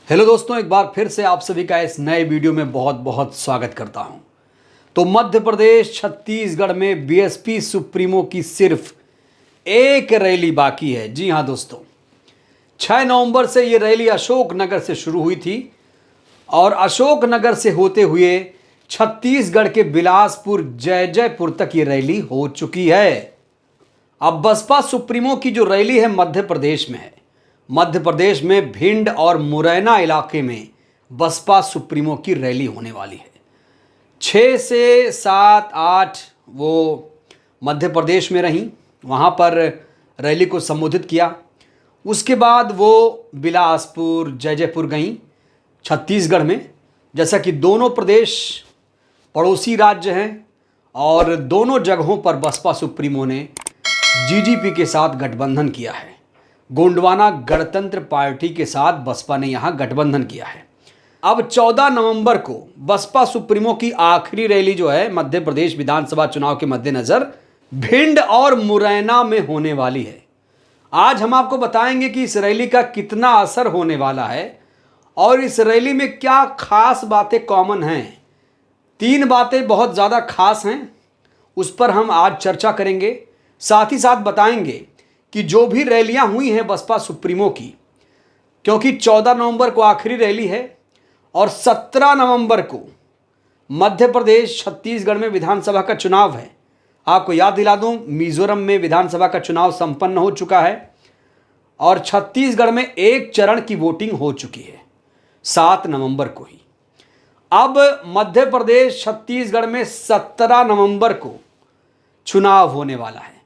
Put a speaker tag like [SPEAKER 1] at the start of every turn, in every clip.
[SPEAKER 1] Hello दोस्तों, एक बार फिर से आप सभी का इस नए वीडियो में बहुत बहुत स्वागत करता हूं। तो मध्य प्रदेश छत्तीसगढ़ में बीएसपी सुप्रीमो की सिर्फ एक रैली बाकी है। जी हां दोस्तों, 6 नवंबर से ये रैली अशोकनगर से शुरू हुई थी और अशोकनगर से होते हुए छत्तीसगढ़ के बिलासपुर जयजयपुर तक ये रैली हो चुकी है। अब बसपा सुप्रीमो की जो रैली है मध्य प्रदेश में है। मध्य प्रदेश में भिंड और मुरैना इलाके में बसपा सुप्रीमो की रैली होने वाली है। 6 से 7 8 वो मध्य प्रदेश में रहीं, वहाँ पर रैली को संबोधित किया। उसके बाद वो बिलासपुर जयजयपुर गईं छत्तीसगढ़ में। जैसा कि दोनों प्रदेश पड़ोसी राज्य हैं और दोनों जगहों पर बसपा सुप्रीमो ने जीजीपी के साथ गठबंधन किया है। गोंडवाना गणतंत्र पार्टी के साथ बसपा ने यहां गठबंधन किया है। अब 14 नवंबर को बसपा सुप्रीमो की आखिरी रैली जो है मध्य प्रदेश विधानसभा चुनाव के मद्देनजर भिंड और मुरैना में होने वाली है। आज हम आपको बताएंगे कि इस रैली का कितना असर होने वाला है और इस रैली में क्या खास बातें कॉमन हैं। 3 बातें बहुत ज़्यादा खास हैं, उस पर हम आज चर्चा करेंगे। साथ ही साथ बताएंगे कि जो भी रैलियां हुई हैं बसपा सुप्रीमो की, क्योंकि 14 नवंबर को आखिरी रैली है और 17 नवंबर को मध्य प्रदेश छत्तीसगढ़ में विधानसभा का चुनाव है। आपको याद दिला दूं, मिजोरम में विधानसभा का चुनाव संपन्न हो चुका है और छत्तीसगढ़ में एक चरण की वोटिंग हो चुकी है 7 नवंबर को ही। अब मध्य प्रदेश छत्तीसगढ़ में 17 नवंबर को चुनाव होने वाला है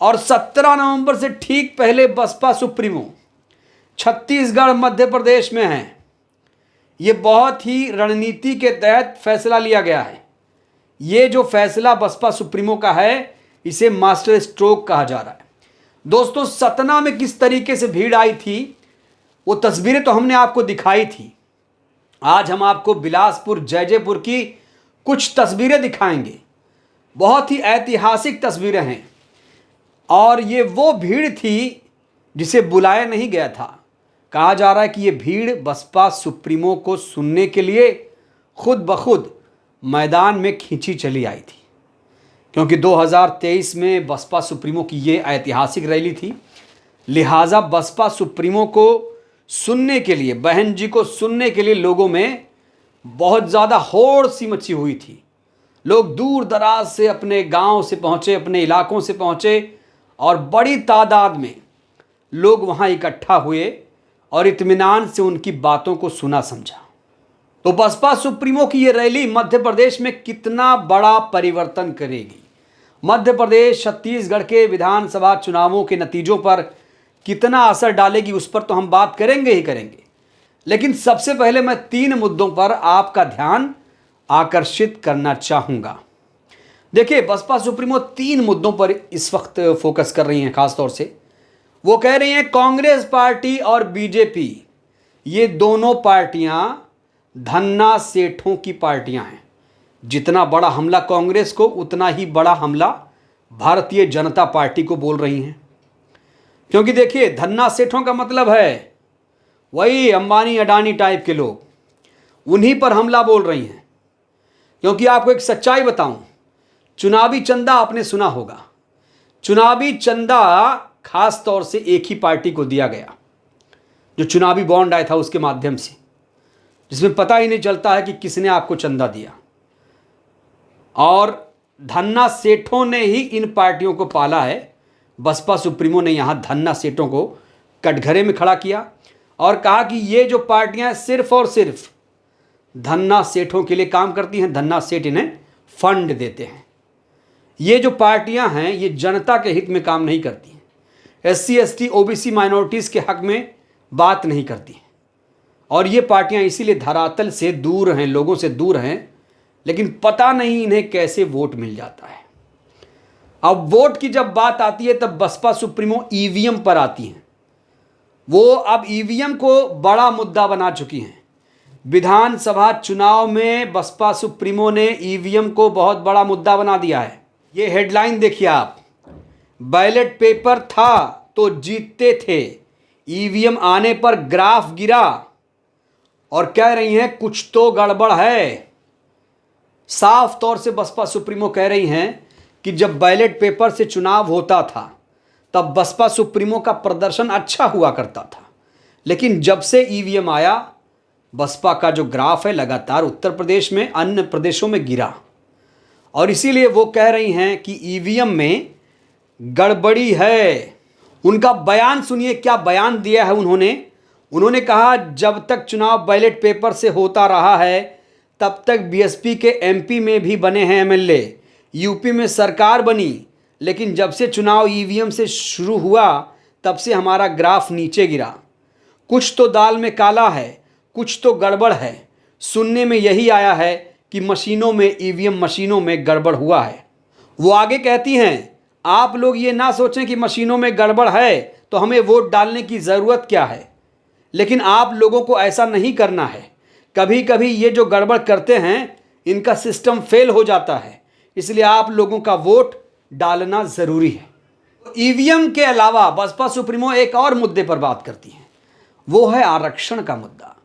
[SPEAKER 1] और 17 नवंबर से ठीक पहले बसपा सुप्रीमो छत्तीसगढ़ मध्य प्रदेश में है। ये बहुत ही रणनीति के तहत फैसला लिया गया है। ये जो फैसला बसपा सुप्रीमो का है इसे मास्टर स्ट्रोक कहा जा रहा है। दोस्तों, सतना में किस तरीके से भीड़ आई थी वो तस्वीरें तो हमने आपको दिखाई थी। आज हम आपको बिलासपुर जयजयपुर की कुछ तस्वीरें दिखाएंगे। बहुत ही ऐतिहासिक तस्वीरें हैं और ये वो भीड़ थी जिसे बुलाया नहीं गया था। कहा जा रहा है कि ये भीड़ बसपा सुप्रीमो को सुनने के लिए खुद ब खुद मैदान में खींची चली आई थी, क्योंकि 2023 में बसपा सुप्रीमो की ये ऐतिहासिक रैली थी। लिहाजा बसपा सुप्रीमो को सुनने के लिए, बहन जी को सुनने के लिए लोगों में बहुत ज़्यादा होड़ सी मची हुई थी। लोग दूर दराज से अपने गांव से पहुँचे, अपने इलाकों से पहुँचे और बड़ी तादाद में लोग वहां इकट्ठा हुए और इत्मीनान से उनकी बातों को सुना समझा। तो बसपा सुप्रीमो की ये रैली मध्य प्रदेश में कितना बड़ा परिवर्तन करेगी, मध्य प्रदेश छत्तीसगढ़ के विधानसभा चुनावों के नतीजों पर कितना असर डालेगी, उस पर तो हम बात करेंगे ही करेंगे। लेकिन सबसे पहले मैं 3 मुद्दों पर आपका ध्यान आकर्षित करना चाहूँगा। देखिए, बसपा सुप्रीमो 3 मुद्दों पर इस वक्त फोकस कर रही हैं। खास तौर से वो कह रही हैं कांग्रेस पार्टी और बीजेपी, ये दोनों पार्टियां धन्ना सेठों की पार्टियां हैं। जितना बड़ा हमला कांग्रेस को, उतना ही बड़ा हमला भारतीय जनता पार्टी को बोल रही हैं। क्योंकि देखिए, धन्ना सेठों का मतलब है वही अंबानी अडानी टाइप के लोग, उन्हीं पर हमला बोल रही हैं। क्योंकि आपको एक सच्चाई बताऊं, चुनावी चंदा आपने सुना होगा। चुनावी चंदा खास तौर से एक ही पार्टी को दिया गया, जो चुनावी बॉन्ड आया था उसके माध्यम से, जिसमें पता ही नहीं चलता है कि किसने आपको चंदा दिया। और धन्ना सेठों ने ही इन पार्टियों को पाला है। बसपा सुप्रीमो ने यहां धन्ना सेठों को कटघरे में खड़ा किया और कहा कि ये जो पार्टियां सिर्फ और सिर्फ धन्ना सेठों के लिए काम करती हैं, धन्ना सेठ इन्हें फंड देते हैं। ये जो पार्टियां हैं ये जनता के हित में काम नहीं करती हैं, SC ST OBC माइनॉरिटीज़ के हक में बात नहीं करती हैं और ये पार्टियां इसीलिए धरातल से दूर हैं, लोगों से दूर हैं। लेकिन पता नहीं इन्हें कैसे वोट मिल जाता है। अब वोट की जब बात आती है तब बसपा सुप्रीमो EVM पर आती हैं। वो अब EVM को बड़ा मुद्दा बना चुकी हैं। विधानसभा चुनाव में बसपा सुप्रीमो ने EVM को बहुत बड़ा मुद्दा बना दिया है। ये हेडलाइन देखिए आप, बैलेट पेपर था तो जीतते थे, EVM आने पर ग्राफ गिरा, और कह रही हैं कुछ तो गड़बड़ है। साफ तौर से बसपा सुप्रीमो कह रही हैं कि जब बैलेट पेपर से चुनाव होता था तब बसपा सुप्रीमो का प्रदर्शन अच्छा हुआ करता था, लेकिन जब से ईवीएम आया बसपा का जो ग्राफ है लगातार उत्तर प्रदेश में अन्य प्रदेशों में गिरा, और इसीलिए वो कह रही हैं कि ईवीएम में गड़बड़ी है। उनका बयान सुनिए, क्या बयान दिया है उन्होंने कहा जब तक चुनाव बैलेट पेपर से होता रहा है तब तक बीएसपी के एमपी में भी बने हैं एमएलए, यूपी में सरकार बनी, लेकिन जब से चुनाव ईवीएम से शुरू हुआ तब से हमारा ग्राफ नीचे गिरा। कुछ तो दाल में काला है, कुछ तो गड़बड़ है। सुनने में यही आया है कि मशीनों में, ईवीएम मशीनों में गड़बड़ हुआ है। वो आगे कहती हैं आप लोग ये ना सोचें कि मशीनों में गड़बड़ है तो हमें वोट डालने की ज़रूरत क्या है, लेकिन आप लोगों को ऐसा नहीं करना है। कभी कभी ये जो गड़बड़ करते हैं इनका सिस्टम फेल हो जाता है, इसलिए आप लोगों का वोट डालना ज़रूरी है। ईवीएम के अलावा बसपा सुप्रीमो एक और मुद्दे पर बात करती हैं, वो है आरक्षण का मुद्दा।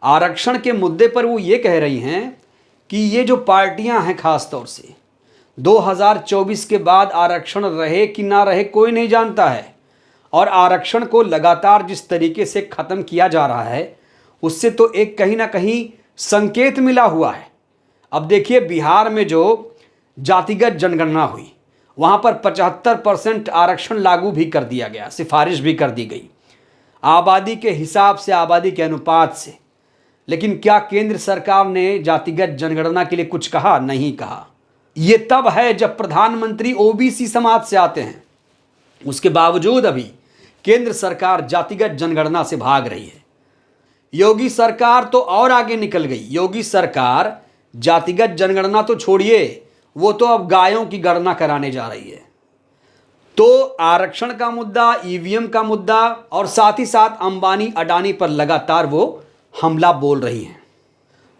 [SPEAKER 1] आरक्षण के मुद्दे पर वो ये कह रही हैं कि ये जो पार्टियां हैं, खास तौर से 2024 के बाद आरक्षण रहे कि ना रहे कोई नहीं जानता है, और आरक्षण को लगातार जिस तरीके से ख़त्म किया जा रहा है उससे तो एक कहीं ना कहीं संकेत मिला हुआ है। अब देखिए बिहार में जो जातिगत जनगणना हुई वहाँ पर 75% आरक्षण लागू भी कर दिया गया, सिफारिश भी कर दी गई आबादी के हिसाब से, आबादी के अनुपात से। लेकिन क्या केंद्र सरकार ने जातिगत जनगणना के लिए कुछ कहा? नहीं कहा। ये तब है जब प्रधानमंत्री ओबीसी समाज से आते हैं, उसके बावजूद अभी केंद्र सरकार जातिगत जनगणना से भाग रही है। योगी सरकार तो और आगे निकल गई। योगी सरकार जातिगत जनगणना तो छोड़िए, वो तो अब गायों की गणना कराने जा रही है। तो आरक्षण का मुद्दा, ईवीएम का मुद्दा और साथ ही साथ अंबानी अडानी पर लगातार वो हमला बोल रही हैं।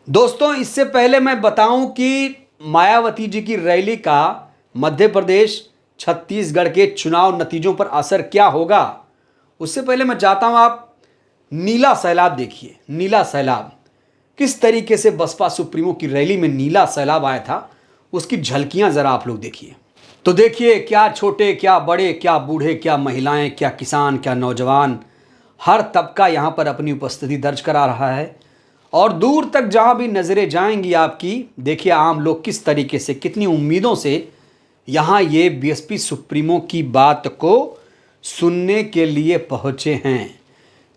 [SPEAKER 1] दोस्तों, इससे पहले मैं बताऊं कि मायावती जी की रैली का मध्य प्रदेश, छत्तीसगढ़ के चुनाव नतीजों पर असर क्या होगा, उससे पहले मैं चाहता हूं आप नीला सैलाब देखिए। नीला सैलाब किस तरीके से बसपा सुप्रीमो की रैली में नीला सैलाब आया था, उसकी झलकियां जरा आप लोग देखिए। तो देखिए, क्या छोटे, क्या बड़े, क्या बूढ़े, क्या महिलाएं, क्या किसान, क्या नौजवान, हर तबका यहाँ पर अपनी उपस्थिति दर्ज करा रहा है। और दूर तक जहाँ भी नज़रें जाएंगी आपकी, देखिए आम लोग किस तरीके से, कितनी उम्मीदों से यहाँ ये बीएसपी सुप्रीमो की बात को सुनने के लिए पहुँचे हैं।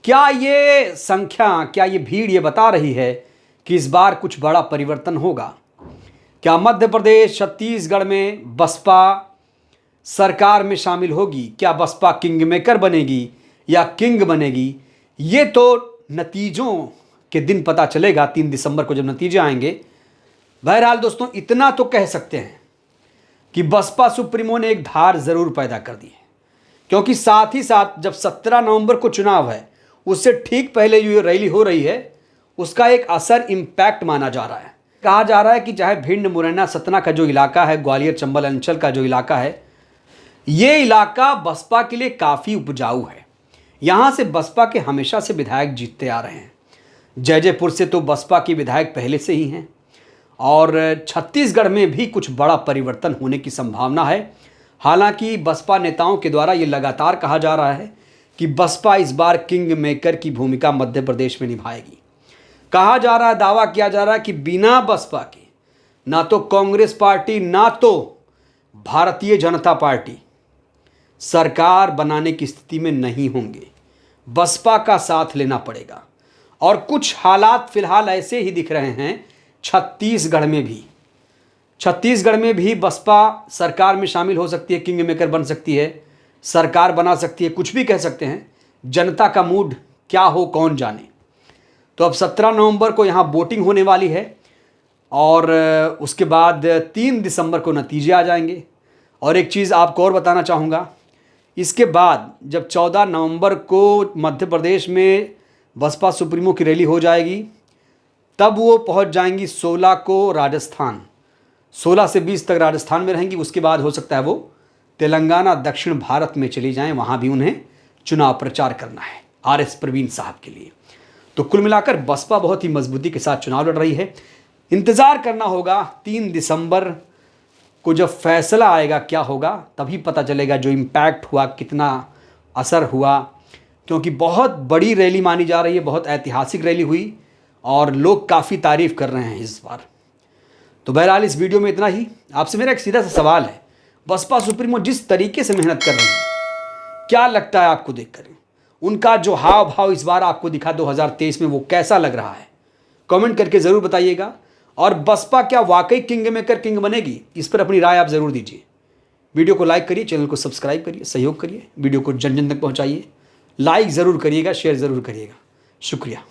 [SPEAKER 1] क्या ये संख्या, क्या ये भीड़ ये बता रही है कि इस बार कुछ बड़ा परिवर्तन होगा? क्या मध्य प्रदेश, छत्तीसगढ़ में बसपा सरकार में शामिल होगी? क्या बसपा किंग मेकर बनेगी या किंग बनेगी? ये तो नतीजों के दिन पता चलेगा, 3 दिसंबर को जब नतीजे आएंगे। बहरहाल दोस्तों, इतना तो कह सकते हैं कि बसपा सुप्रीमो ने एक धार ज़रूर पैदा कर दी है, क्योंकि साथ ही साथ जब 17 नवंबर को चुनाव है उससे ठीक पहले जो ये रैली हो रही है उसका एक असर, इम्पैक्ट माना जा रहा है। कहा जा रहा है कि चाहे भिंड, मुरैना, सतना का जो इलाका है, ग्वालियर चंबल अंचल का जो इलाका है, ये इलाका बसपा के लिए काफ़ी उपजाऊ है। यहाँ से बसपा के हमेशा से विधायक जीतते आ रहे हैं। जैजैपुर से तो बसपा की विधायक पहले से ही हैं, और छत्तीसगढ़ में भी कुछ बड़ा परिवर्तन होने की संभावना है। हालांकि बसपा नेताओं के द्वारा ये लगातार कहा जा रहा है कि बसपा इस बार किंग मेकर की भूमिका मध्य प्रदेश में निभाएगी। कहा जा रहा है, दावा किया जा रहा है कि बिना बसपा के ना तो कांग्रेस पार्टी ना तो भारतीय जनता पार्टी सरकार बनाने की स्थिति में नहीं होंगे। बसपा का साथ लेना पड़ेगा, और कुछ हालात फिलहाल ऐसे ही दिख रहे हैं छत्तीसगढ़ में भी बसपा सरकार में शामिल हो सकती है, किंग मेकर बन सकती है, सरकार बना सकती है, कुछ भी कह सकते हैं। जनता का मूड क्या हो कौन जाने। तो अब 17 नवंबर को यहाँ वोटिंग होने वाली है, और उसके बाद 3 दिसंबर को नतीजे आ जाएंगे। और एक चीज़ आपको और बताना चाहूँगा, इसके बाद जब 14 नवंबर को मध्य प्रदेश में बसपा सुप्रीमो की रैली हो जाएगी, तब वो पहुंच जाएंगी 16 को राजस्थान, 16 से 20 तक राजस्थान में रहेंगी। उसके बाद हो सकता है वो तेलंगाना, दक्षिण भारत में चली जाएं, वहाँ भी उन्हें चुनाव प्रचार करना है RS प्रवीण साहब के लिए। तो कुल मिलाकर बसपा बहुत ही मजबूती के साथ चुनाव लड़ रही है। इंतज़ार करना होगा 3 दिसंबर को, जब फैसला आएगा क्या होगा तभी पता चलेगा जो इम्पैक्ट हुआ, कितना असर हुआ, क्योंकि बहुत बड़ी रैली मानी जा रही है, बहुत ऐतिहासिक रैली हुई और लोग काफ़ी तारीफ़ कर रहे हैं इस बार। तो बहरहाल इस वीडियो में इतना ही। आपसे मेरा एक सीधा सा सवाल है, बसपा सुप्रीमो जिस तरीके से मेहनत कर रही है, क्या लगता है आपको देखकर? उनका जो हाव भाव इस बार आपको दिखा 2023 में, वो कैसा लग रहा है? कमेंट करके ज़रूर बताइएगा। और बसपा क्या वाकई किंग मेकर किंग बनेगी, इस पर अपनी राय आप ज़रूर दीजिए। वीडियो को लाइक करिए, चैनल को सब्सक्राइब करिए, सहयोग करिए, वीडियो को जन जन तक पहुँचाइए, लाइक ज़रूर करिएगा, शेयर ज़रूर करिएगा। शुक्रिया।